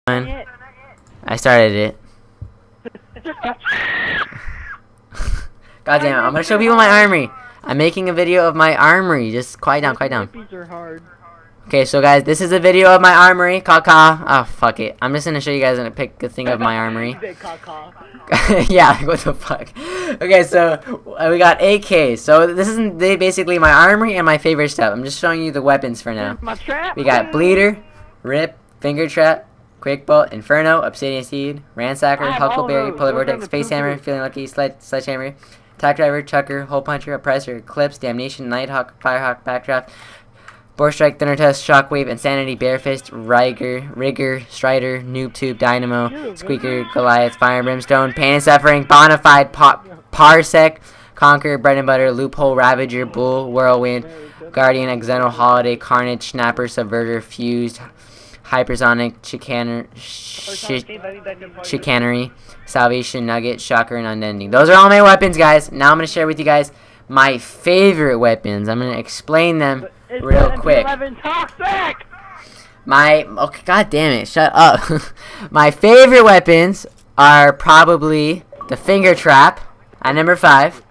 I started it. God damn it, I'm gonna show people my armory. I'm making a video of my armory. Just quiet down, quiet down. Okay, so guys, this is a video of my armory. Caca. Oh, fuck it. I'm just gonna show you guys and pick a thing of my armory. Yeah, like, what the fuck. Okay, so we got AK. So this is basically my armory and my favorite stuff. I'm just showing you the weapons for now. We got Bleeder, Rip, Finger Trap, Quick Bolt, Inferno, Obsidian Seed, Ransacker, Huckleberry, Polar Vortex, Space Hammer, Feeling Lucky, Sledgehammer, Attack Driver, Chucker, Hole Puncher, Oppressor, Eclipse, Damnation, Nighthawk, Firehawk, Backdraft, Boar Strike, Thunder Test, Shockwave, Insanity, Barefist, Rigger, Strider, Noob Tube, Dynamo, Squeaker, Goliath, Fire and Brimstone, Pain and Suffering, Bonafide, Parsec, Conquer, Bread and Butter, Loophole, Ravager, Bull, Whirlwind, Guardian, Exenal, Holiday, Carnage, Snapper, Subverter, Fused, Hypersonic, Chicanery, Salvation, Nugget, Shocker, and Unending. Those are all my weapons, guys. Now I'm going to share with you guys my favorite weapons. I'm going to explain them real quick. Okay, god damn it, shut up. My favorite weapons are probably the Finger Trap at number 5,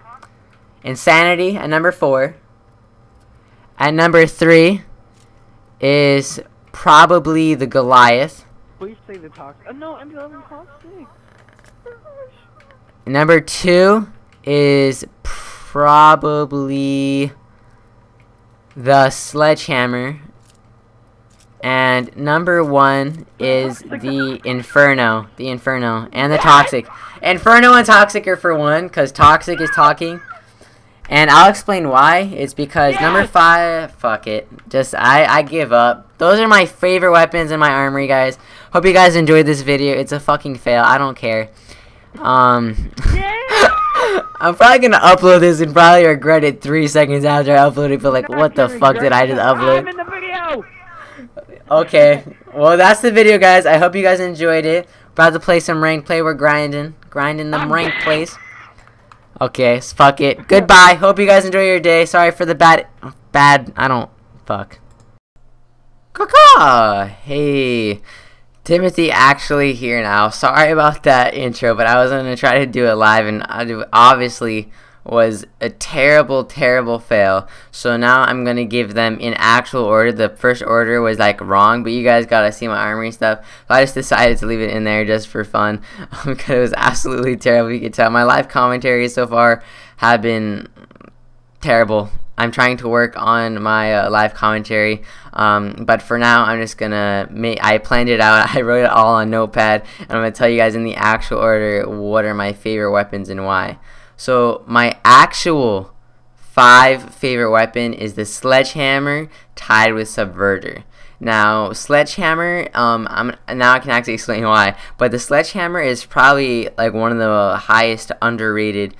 Insanity at number 4, at number 3 is probably the Goliath. Please say the Toxic. Oh no, M11 Toxic. Number 2 is probably the Sledgehammer. And number 1 is the Inferno. The Inferno. And the Toxic. Inferno and Toxic are for 1, because Toxic is talking. And I'll explain why. It's because number 5, fuck it. Just, I give up. Those are my favorite weapons in my armory, guys. Hope you guys enjoyed this video. It's a fucking fail. I don't care. I'm probably gonna upload this and probably regret it 3 seconds after I upload it. But like, what the fuck did I just upload? I'm in the video. Okay. Well, that's the video, guys. I hope you guys enjoyed it. About to play some ranked play. We're grinding them ranked plays. Okay, fuck it. Goodbye. Hope you guys enjoy your day. Sorry for the bad. Fuck. Caca. Hey, Timothy actually here now. Sorry about that intro, but I was gonna try to do it live, and I obviously was a terrible fail. So now I'm gonna give them in actual order. The first order was like wrong, but you guys gotta see my armory stuff, so I just decided to leave it in there just for fun because it was absolutely terrible. You can tell my live commentaries so far have been terrible. I'm trying to work on my live commentary, but for now I'm just gonna I planned it out. I wrote it all on Notepad, and I'm gonna tell you guys in the actual order what are my favorite weapons and why. So my actual 5 favorite weapon is the Sledgehammer tied with Subverter. Now Sledgehammer, now I can actually explain why. But the Sledgehammer is probably like one of the highest underrated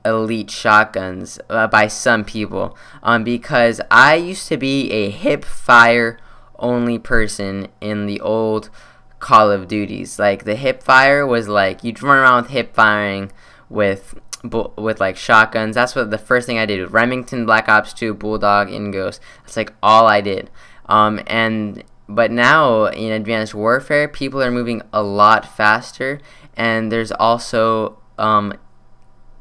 elite shotguns by some people. Because I used to be a hip fire only person in the old Call of Duties. Like the hip fire was like you'd run around with hip firing with like shotguns. That's what the first thing I did. Remington, Black Ops 2, Bulldog, and Ghost. That's like all I did. But now in Advanced Warfare, people are moving a lot faster, and there's also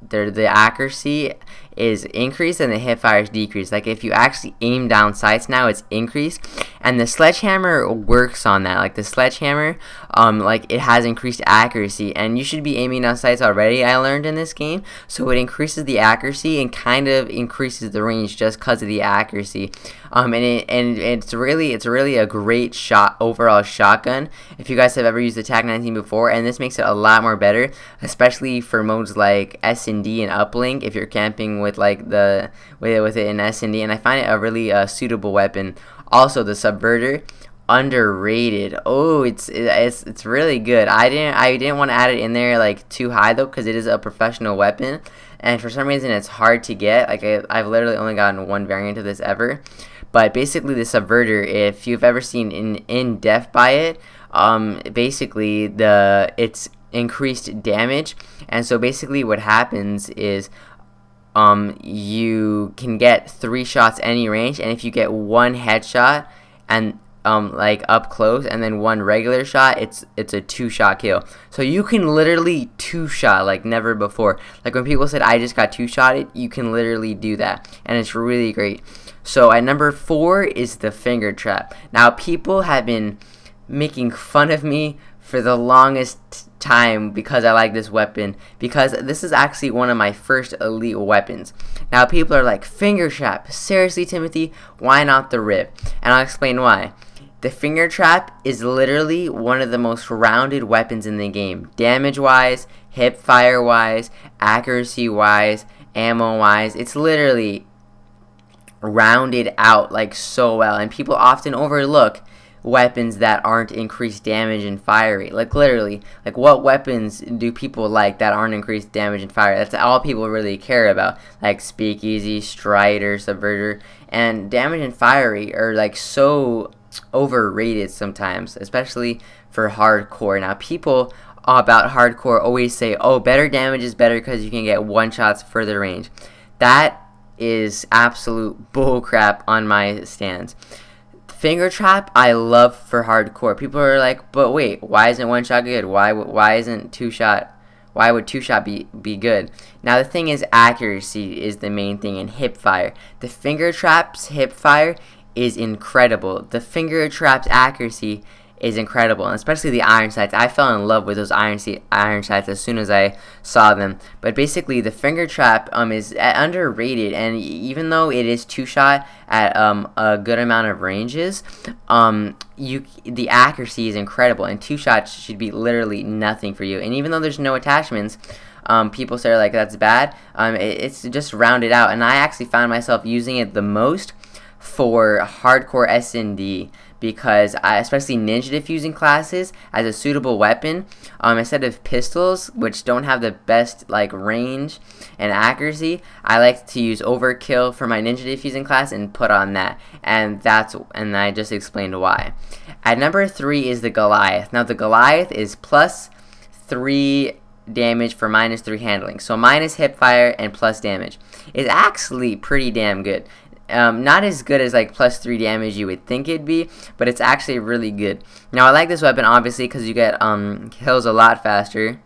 the accuracy is increased and the hip fire is decreased. Like if you actually aim down sights now, it's increased, and the Sledgehammer works on that. Like the Sledgehammer, like it has increased accuracy, and you should be aiming down sights already, I learned in this game, so it increases the accuracy and kind of increases the range just because of the accuracy. And it's really a great overall shotgun if you guys have ever used the TAC-19 before, and this makes it a lot more better, especially for modes like S&D and Uplink if you're camping with like with it in S&D, and I find it a really suitable weapon. Also, the Subverter, underrated. Oh, it's really good. I didn't want to add it in there like too high though, because it is a professional weapon, and for some reason it's hard to get. Like I've literally only gotten 1 variant of this ever. But basically the Subverter, if you've ever seen in depth by it, basically it's increased damage, and so basically what happens is you can get 3 shots any range, and if you get 1 headshot and like up close, and then 1 regular shot, it's a 2-shot kill. So you can literally 2-shot like never before. Like when people said I just got 2-shotted, you can literally do that, and it's really great. So at number 4 is the finger trap. Now people have been making fun of me for the longest time because I like this weapon, because this is actually one of my first elite weapons. Now people are like, finger trap, seriously Timothy, why not the rip? And I'll explain why. The finger trap is literally one of the most rounded weapons in the game, damage wise, hip fire wise, accuracy wise, ammo wise. It's literally rounded out like so well, and people often overlook weapons that aren't increased damage and fire rate. Like literally, like what weapons do people like that aren't increased damage and fire rate? That's all people really care about, like speakeasy, strider, subverter, and damage and fire rate are like so overrated sometimes, especially for hardcore. Now people about hardcore always say, oh, better damage is better because you can get 1-shots further range. That is absolute bullcrap on my stance. Finger trap I love for hardcore. People are like, but wait, why isn't 1-shot good? Why isn't 2-shot? Why would 2-shot be good? Now the thing is, accuracy is the main thing, and hip fire. The finger trap's hip fire is incredible. The finger trap's accuracy is incredible, and especially the iron sights. I fell in love with those iron sights as soon as I saw them. But basically, the finger trap is underrated, and even though it is 2-shot at a good amount of ranges, the accuracy is incredible, and 2-shots should be literally nothing for you. And even though there's no attachments, people say like that's bad. It's just rounded out, and I actually found myself using it the most for hardcore S&D, because especially ninja diffusing classes as a suitable weapon, instead of pistols, which don't have the best like range and accuracy, I like to use overkill for my ninja diffusing class and put on that, and I just explained why. At number 3 is the Goliath. Now the Goliath is plus 3 damage for minus 3 handling, so minus hip fire and plus damage. It's actually pretty damn good. Not as good as like plus 3 damage you would think it'd be, but it's actually really good. Now I like this weapon obviously because you get kills a lot faster.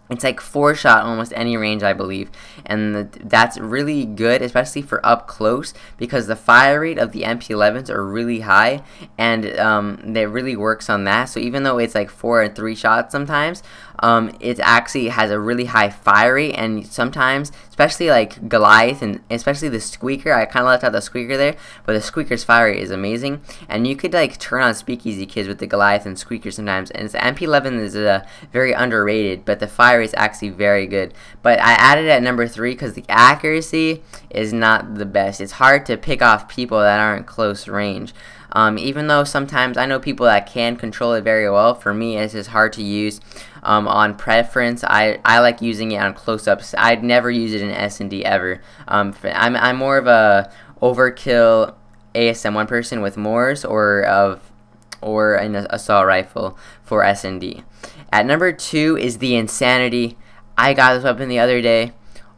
It's like 4-shot almost any range, I believe, and that's really good, especially for up close, because the fire rate of the MP11s are really high, and it really works on that. So even though it's like 4 and 3 shots sometimes, it actually has a really high fire rate, and sometimes, especially like Goliath and especially the Squeaker, I kind of left out the Squeaker there, but the Squeaker's fire rate is amazing, and you could like turn on speakeasy kids with the Goliath and Squeaker sometimes, and the MP11 is very underrated, but the fire rate is actually very good. But I added it at number 3 because the accuracy is not the best. It's hard to pick off people that aren't close range. Even though sometimes I know people that can control it very well, for me it's just hard to use. On preference, I like using it on close-ups. I'd never use it in S&D ever. I'm more of a overkill ASM1 person with Moors or an assault rifle for S&D. At number 2 is the Insanity. I got this weapon the other day.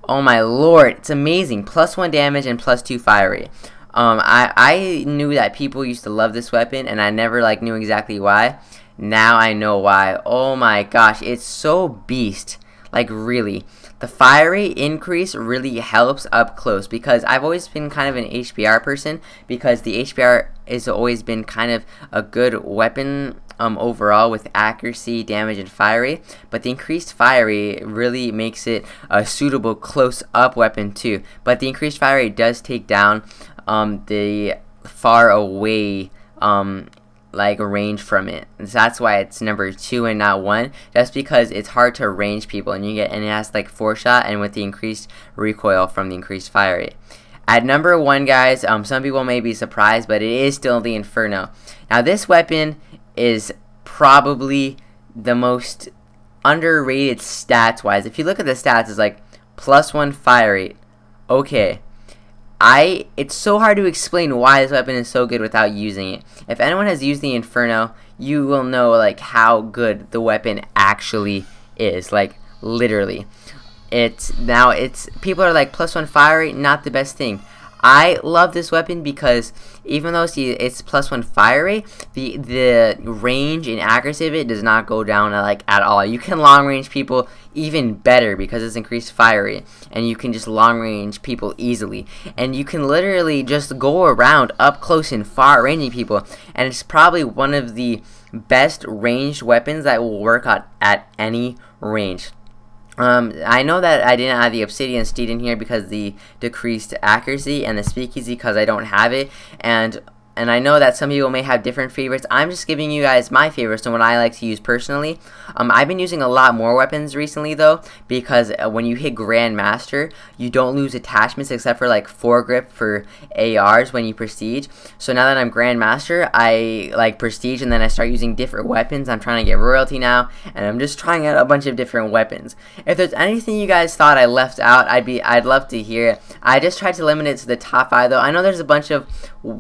Oh my lord, it's amazing. Plus 1 damage and plus 2 fire rate. I knew that people used to love this weapon, and I never like knew exactly why. Now I know why. Oh my gosh, it's so beast. Like really. The fire rate increase really helps up close, because I've always been kind of an HBR person, because the HBR has always been kind of a good weapon overall with accuracy, damage, and fire rate, but the increased fire rate really makes it a suitable close-up weapon too. But the increased fire rate does take down the far away like range from it. And so that's why it's number 2 and not 1, just because it's hard to range people, and it has like 4-shot, and with the increased recoil from the increased fire rate. At number 1, guys, some people may be surprised, but it is still the Inferno. Now this weapon is probably the most underrated stats wise. If you look at the stats, it's like plus 1 fire rate. Okay, it's so hard to explain why this weapon is so good without using it. If anyone has used the Inferno, you will know like how good the weapon actually is. Like literally, people are like plus 1 fire rate, not the best thing. I love this weapon because even though it's +1 fire rate, the range and accuracy of it does not go down at all. You can long range people even better because it's increased fire rate, and you can just long range people easily, and you can literally just go around up close and far ranging people, and it's probably one of the best ranged weapons that will work at any range. I know that I didn't add the Obsidian Steed in here because the decreased accuracy, and the Speakeasy because I don't have it, and I know that some people may have different favorites. I'm just giving you guys my favorites and what I like to use personally. I've been using a lot more weapons recently though, because when you hit Grandmaster, you don't lose attachments except for like foregrip for ARs when you Prestige. So now that I'm Grandmaster, I like Prestige, and then I start using different weapons. I'm trying to get Royalty now, and I'm just trying out a bunch of different weapons. If there's anything you guys thought I left out, I'd love to hear it. I just tried to limit it to the top 5 though. I know there's a bunch of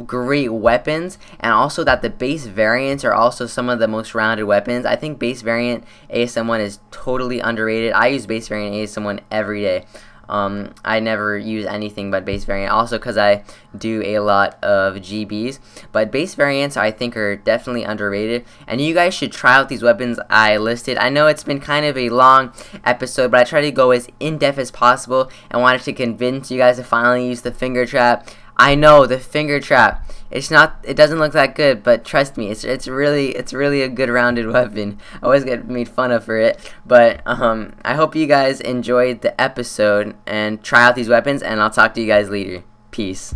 great weapons, and also that the base variants are also some of the most rounded weapons. I think base variant ASM1 is totally underrated. I use base variant ASM1 every day. I never use anything but base variant, also because I do a lot of GBs, but base variants I think are definitely underrated, and you guys should try out these weapons I listed. I know it's been kind of a long episode, but I tried to go as in-depth as possible and wanted to convince you guys to finally use the finger trap. I know the finger trap. It doesn't look that good, but trust me, it's really a good rounded weapon. I always get made fun of for it, but I hope you guys enjoyed the episode and try out these weapons, and I'll talk to you guys later. Peace.